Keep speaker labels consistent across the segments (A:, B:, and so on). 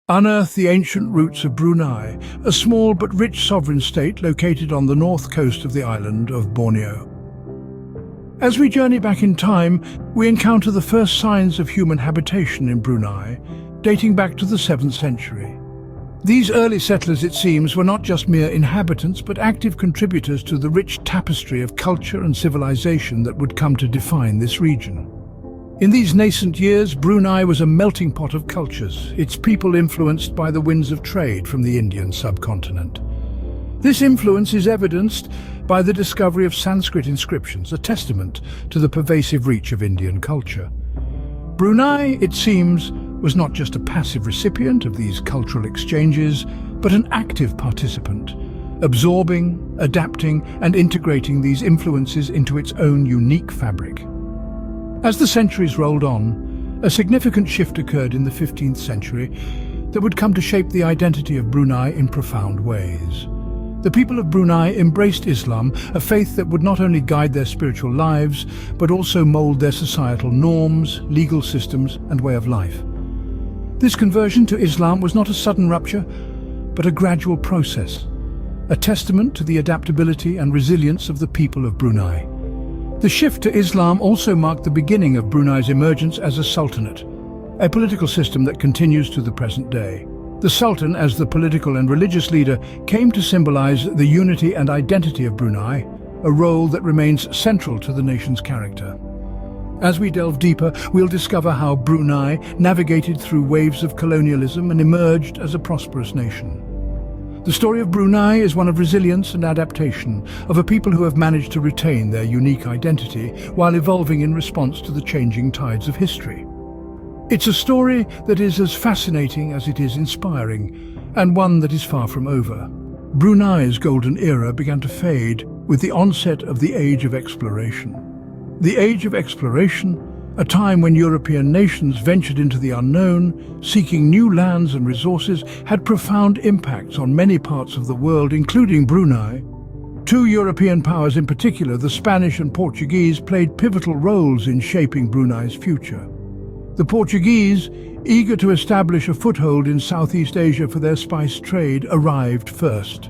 A: Unearth the ancient roots of Brunei, a small but rich sovereign state located on the north coast of the island of Borneo. As we journey back in time, we encounter the first signs of human habitation in Brunei, dating back to the 7th century. These early settlers, it seems, were not just mere inhabitants, but active contributors to the rich tapestry of culture and civilization that would come to define this region. In these nascent years, Brunei was a melting pot of cultures, its people influenced by the winds of trade from the Indian subcontinent. This influence is evidenced by the discovery of Sanskrit inscriptions, a testament to the pervasive reach of Indian culture. Brunei, it seems, was not just a passive recipient of these cultural exchanges, but an active participant, absorbing, adapting, and integrating these influences into its own unique fabric. As the centuries rolled on, a significant shift occurred in the 15th century that would come to shape the identity of Brunei in profound ways. The people of Brunei embraced Islam, a faith that would not only guide their spiritual lives, but also mold their societal norms, legal systems, and way of life. This conversion to Islam was not a sudden rupture, but a gradual process, a testament to the adaptability and resilience of the people of Brunei. The shift to Islam also marked the beginning of Brunei's emergence as a sultanate, a political system that continues to the present day. The Sultan, as the political and religious leader, came to symbolize the unity and identity of Brunei, a role that remains central to the nation's character. As we delve deeper, we'll discover how Brunei navigated through waves of colonialism and emerged as a prosperous nation. The story of Brunei is one of resilience and adaptation, of a people who have managed to retain their unique identity while evolving in response to the changing tides of history. It's a story that is as fascinating as it is inspiring, and one that is far from over. Brunei's golden era began to fade with the onset of the Age of Exploration. The Age of Exploration, a time when European nations ventured into the unknown, seeking new lands and resources, had profound impacts on many parts of the world, including Brunei. Two European powers in particular, the Spanish and Portuguese, played pivotal roles in shaping Brunei's future. The Portuguese, eager to establish a foothold in Southeast Asia for their spice trade, arrived first.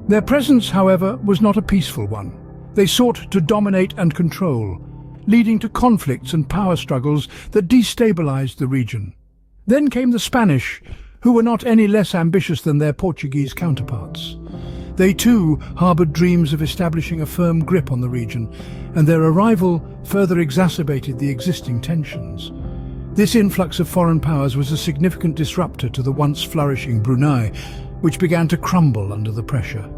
A: Their presence, however, was not a peaceful one. They sought to dominate and control, leading to conflicts and power struggles that destabilized the region. Then came the Spanish, who were not any less ambitious than their Portuguese counterparts. They too harbored dreams of establishing a firm grip on the region, and their arrival further exacerbated the existing tensions. This influx of foreign powers was a significant disruptor to the once flourishing Brunei, which began to crumble under the pressure.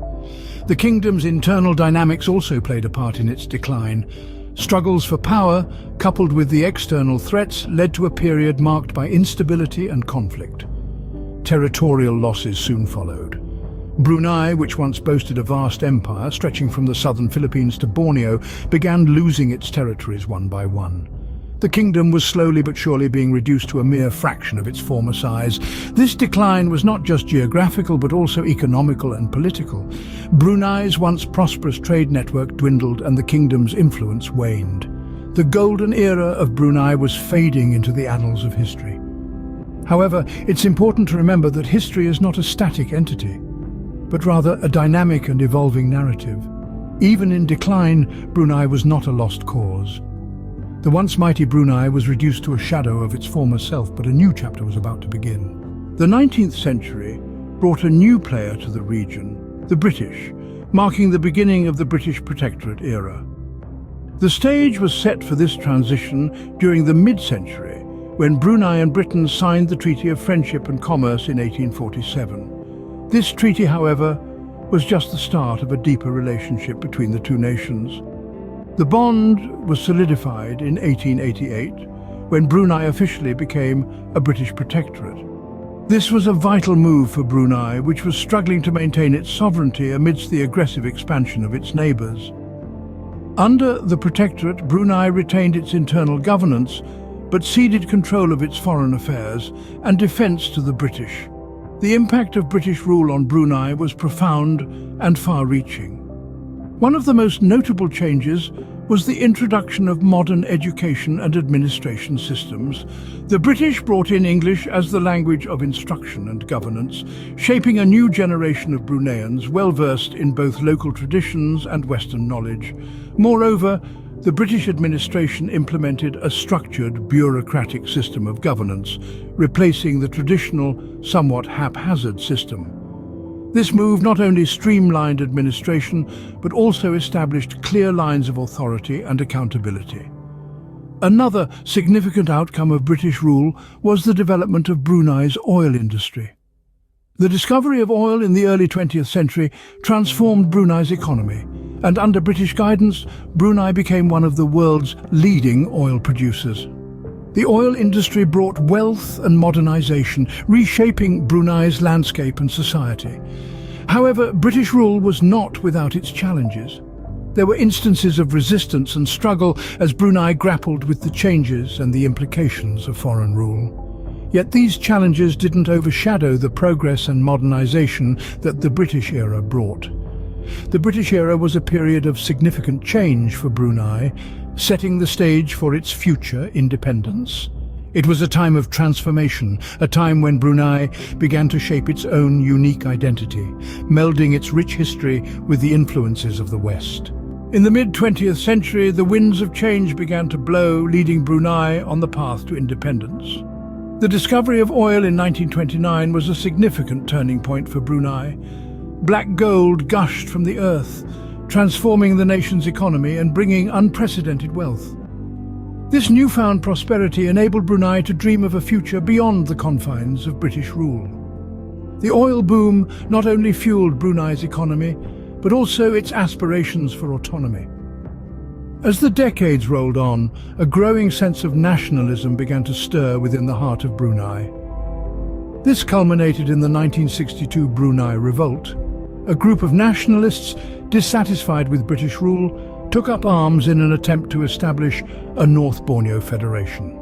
A: The kingdom's internal dynamics also played a part in its decline. Struggles for power, coupled with the external threats, led to a period marked by instability and conflict. Territorial losses soon followed. Brunei, which once boasted a vast empire stretching from the southern Philippines to Borneo, began losing its territories one by one. The kingdom was slowly but surely being reduced to a mere fraction of its former size. This decline was not just geographical but also economical and political. Brunei's once prosperous trade network dwindled and the kingdom's influence waned. The golden era of Brunei was fading into the annals of history. However, it's important to remember that history is not a static entity, but rather a dynamic and evolving narrative. Even in decline, Brunei was not a lost cause. The once mighty Brunei was reduced to a shadow of its former self, but a new chapter was about to begin. The 19th century brought a new player to the region, the British, marking the beginning of the British Protectorate era. The stage was set for this transition during the mid-century, when Brunei and Britain signed the Treaty of Friendship and Commerce in 1847. This treaty, however, was just the start of a deeper relationship between the two nations. The bond was solidified in 1888, when Brunei officially became a British protectorate. This was a vital move for Brunei, which was struggling to maintain its sovereignty amidst the aggressive expansion of its neighbours. Under the protectorate, Brunei retained its internal governance, but ceded control of its foreign affairs and defence to the British. The impact of British rule on Brunei was profound and far-reaching. One of the most notable changes was the introduction of modern education and administration systems. The British brought in English as the language of instruction and governance, shaping a new generation of Bruneians well-versed in both local traditions and Western knowledge. Moreover, the British administration implemented a structured, bureaucratic system of governance, replacing the traditional, somewhat haphazard system. This move not only streamlined administration, but also established clear lines of authority and accountability. Another significant outcome of British rule was the development of Brunei's oil industry. The discovery of oil in the early 20th century transformed Brunei's economy, and under British guidance, Brunei became one of the world's leading oil producers. The oil industry brought wealth and modernization, reshaping Brunei's landscape and society. However, British rule was not without its challenges. There were instances of resistance and struggle as Brunei grappled with the changes and the implications of foreign rule. Yet these challenges didn't overshadow the progress and modernization that the British era brought. The British era was a period of significant change for Brunei, setting the stage for its future independence. It was a time of transformation, a time when Brunei began to shape its own unique identity, melding its rich history with the influences of the West. In the mid-20th century, the winds of change began to blow, leading Brunei on the path to independence. The discovery of oil in 1929 was a significant turning point for Brunei. Black gold gushed from the earth, transforming the nation's economy and bringing unprecedented wealth. This newfound prosperity enabled Brunei to dream of a future beyond the confines of British rule. The oil boom not only fueled Brunei's economy, but also its aspirations for autonomy. As the decades rolled on, a growing sense of nationalism began to stir within the heart of Brunei. This culminated in the 1962 Brunei Revolt. A group of nationalists, dissatisfied with British rule, took up arms in an attempt to establish a North Borneo Federation.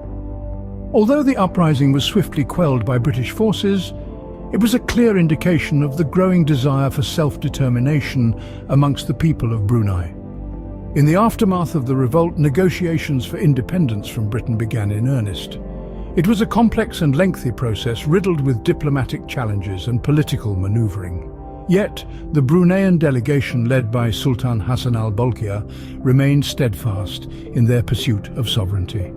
A: Although the uprising was swiftly quelled by British forces, it was a clear indication of the growing desire for self-determination amongst the people of Brunei. In the aftermath of the revolt, negotiations for independence from Britain began in earnest. It was a complex and lengthy process riddled with diplomatic challenges and political maneuvering. Yet, the Bruneian delegation led by Sultan Hassan al-Bolkiah remained steadfast in their pursuit of sovereignty.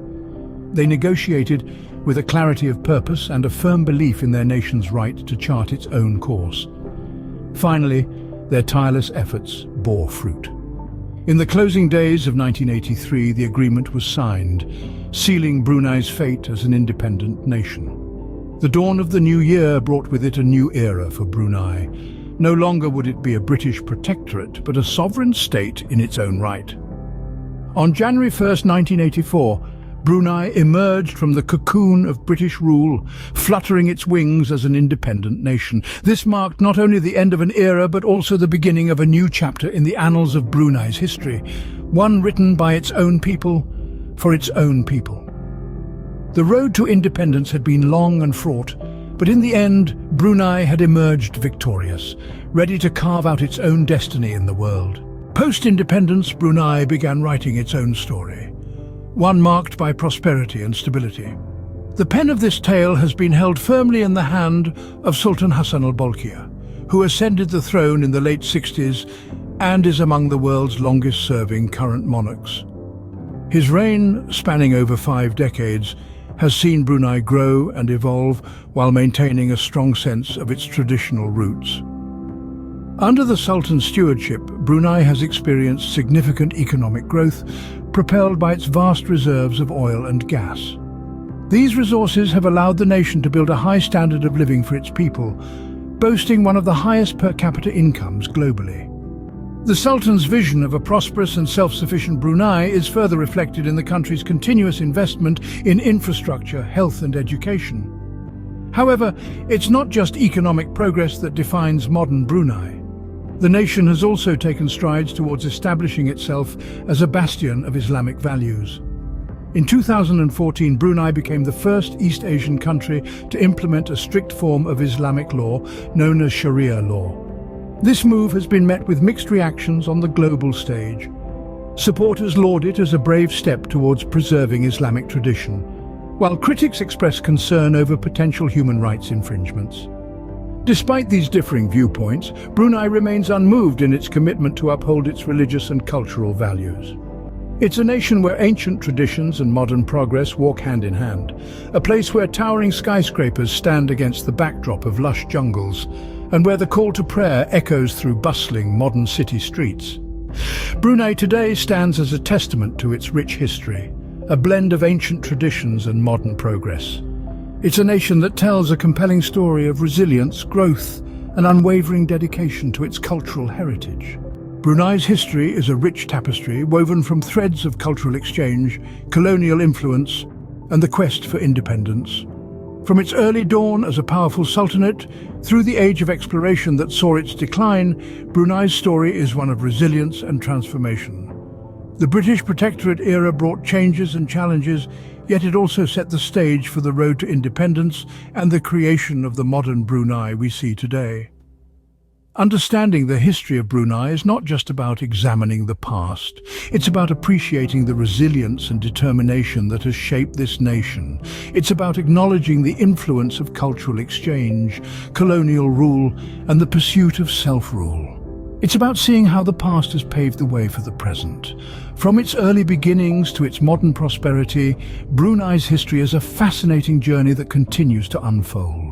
A: They negotiated with a clarity of purpose and a firm belief in their nation's right to chart its own course. Finally, their tireless efforts bore fruit. In the closing days of 1983, the agreement was signed, sealing Brunei's fate as an independent nation. The dawn of the new year brought with it a new era for Brunei. No longer would it be a British protectorate, but a sovereign state in its own right. On January 1st, 1984, Brunei emerged from the cocoon of British rule, fluttering its wings as an independent nation. This marked not only the end of an era, but also the beginning of a new chapter in the annals of Brunei's history, one written by its own people, for its own people. The road to independence had been long and fraught, but in the end, Brunei had emerged victorious, ready to carve out its own destiny in the world. Post-independence, Brunei began writing its own story, one marked by prosperity and stability. The pen of this tale has been held firmly in the hand of Sultan Hassan al-Bolkiah, who ascended the throne in the late 60s and is among the world's longest-serving current monarchs. His reign, spanning over 5 decades, has seen Brunei grow and evolve while maintaining a strong sense of its traditional roots. Under the Sultan's stewardship, Brunei has experienced significant economic growth, propelled by its vast reserves of oil and gas. These resources have allowed the nation to build a high standard of living for its people, boasting one of the highest per capita incomes globally. The Sultan's vision of a prosperous and self-sufficient Brunei is further reflected in the country's continuous investment in infrastructure, health and education. However, it's not just economic progress that defines modern Brunei. The nation has also taken strides towards establishing itself as a bastion of Islamic values. In 2014, Brunei became the first East Asian country to implement a strict form of Islamic law known as Sharia law. This move has been met with mixed reactions on the global stage. Supporters laud it as a brave step towards preserving Islamic tradition, while critics express concern over potential human rights infringements. Despite these differing viewpoints, Brunei remains unmoved in its commitment to uphold its religious and cultural values. It's a nation where ancient traditions and modern progress walk hand in hand, a place where towering skyscrapers stand against the backdrop of lush jungles, and where the call to prayer echoes through bustling modern city streets. Brunei today stands as a testament to its rich history, a blend of ancient traditions and modern progress. It's a nation that tells a compelling story of resilience, growth, and unwavering dedication to its cultural heritage. Brunei's history is a rich tapestry woven from threads of cultural exchange, colonial influence, and the quest for independence. From its early dawn as a powerful sultanate, through the age of exploration that saw its decline, Brunei's story is one of resilience and transformation. The British Protectorate era brought changes and challenges, yet it also set the stage for the road to independence and the creation of the modern Brunei we see today. Understanding the history of Brunei is not just about examining the past. It's about appreciating the resilience and determination that has shaped this nation. It's about acknowledging the influence of cultural exchange, colonial rule, and the pursuit of self-rule. It's about seeing how the past has paved the way for the present. From its early beginnings to its modern prosperity, Brunei's history is a fascinating journey that continues to unfold.